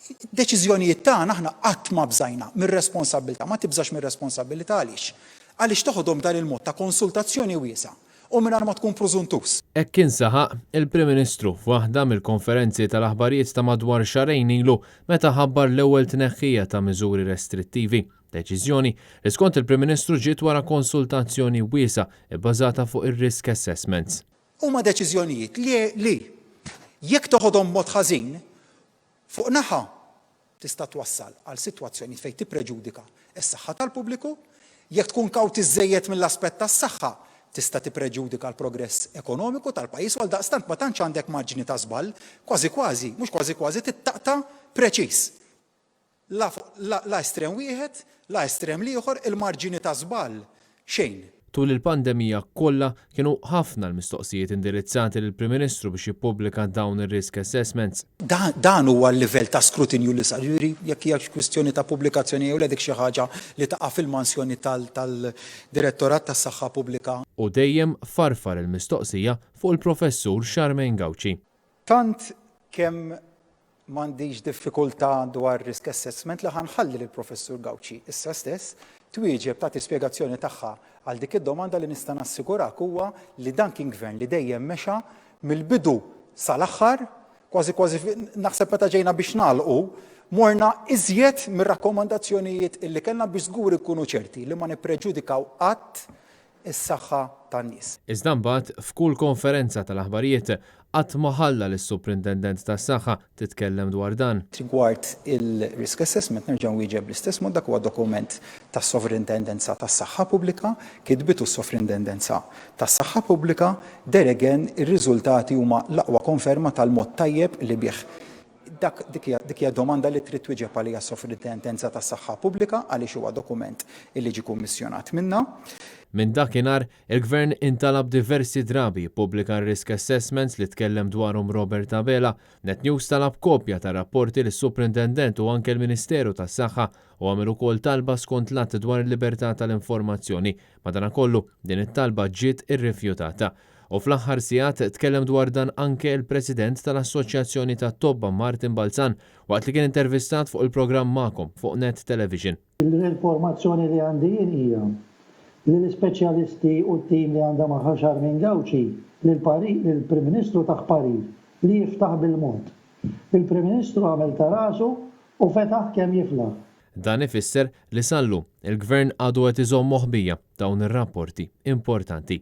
Deċiżjonijiet tagħna aħna qatt ma bżajna mir-responsabbiltà, ma tibżax mir-responsabbiltà għaliex. Għaliex toħodhom dan il-mod ta' konsultazzjoni wiesa' u mingħajr ma tkun preżuntus. Hekk kien saħaq il-Prim Ministru f'waħda mill-konferenzi tal-aħbarijiet ta' madwar xarejn ilu meta ħabbar l-ewwel tneħħija ta' miżuri restrittivi. Deċiżjoni li skont il-Prim Ministru ġiet wara konsultazzjoni wiesa' bbażata fuq ir-risk assessments. Huma deċiżjonijiet li jekk toħodhom mod ħażin fuq naħa tista' twassal għal sitwazzjoni fejn tippreġudika s-saħħa tal-pubbliku, jekk tkun kawt iżejjed mill-aspett tas-saħħa tista' tippreġudika l-progress ekonomiku tal-pajjiż għal daqstant ma tantx għandek marġini ta' żball, kważi mhux kważi tittaqta' preċiż. La estrem wieħed, la estrem ieħor il-marġini ta' żball xejn. Tul il-pandemija kollha kienu ħafna l-mistoqsijiet indirizzati lill-Prim Ministru biex jippubblika dawn ir-risk assessments. Dan huwa l-livell ta' skrutinju li sar. Jekk hija kwistjoni ta' pubblikazzjoni jew dik xi ħaġa li taqa' fil-mansjoni tal-Direttorat tas-Saħħa Pubblika. U dejjem farfar il-mistoqsija fuq il-Professur Charmaine Gauci. Tant kemm m'għandix diffikultà dwar risk assessment li ħanħalli lill-Professur Gauci issa stess twieġeb tagħti spjegazzjoni tagħha għal dik id-domanda li nista' nassigurak huwa li dan kien gvern li dejjem mexa mill-bidu sal-aħħar, kważi naħseb meta ġejna biex nagħlqu, morna iżjed mir-rakkomandazzjonijiet illi kellna biex żgur ikunu ċerti li ma nippreġudikaw qatt is-saħħa tan-nies. Iżda mbagħad f'kull konferenza tal-aħbarijiet qatt ma ħalla lis-Superintendent tas-Saħħa titkellem dwar dan. Rigward il-risk assessment nerġa' nwieġeb l-istess mod dak huwa dokument tas-Sovrintendenza tas-Saħħa Pubblika, kitbitu s-Sovrintendenza tas-Saħħa Pubblika, deregen ir-riżultati huma l-aqwa konferma tal-mod tajjeb li bih. Dik hija domanda li trid twieġeb għalija s-Sovrintendenza tas-Saħħa Pubblika għaliex huwa dokument li ġie kummissjonat minnha. Minn dakinhar, il-Gvern intalab diversi drabi jippubblika r-risk assessments li tkellem dwarhom Robert Abela. NetNews talab kopja ta' rapporti lis-Superintendent u anke l-Ministeru tas-Saħħa u għamel ukoll talba skont l-att dwar il-libertà tal-informazzjoni. Madankollu din it-talba ġiet irrifjutata. U fl-aħħar sigħat tkellem dwar dan anke l-President tal-Assoċjazzjoni tat-Tobba Martin Balzan waqt li kien intervistat fuq il-programm Magħkom fuq Net Television. L-informazzjoni li għandi hija li l-speċjalisti u t-tim li għandha magħha Charmaine Gauci lill-Prim Ministru taħ parir li jiftaħ bil-mod. Il-Prim Ministru għamel ta' rasu u fetaħ kemm jiflaħ. Dan ifisser li sallu il-Gvern għadu qed iżomm moħbija dawn ir-rapporti importanti.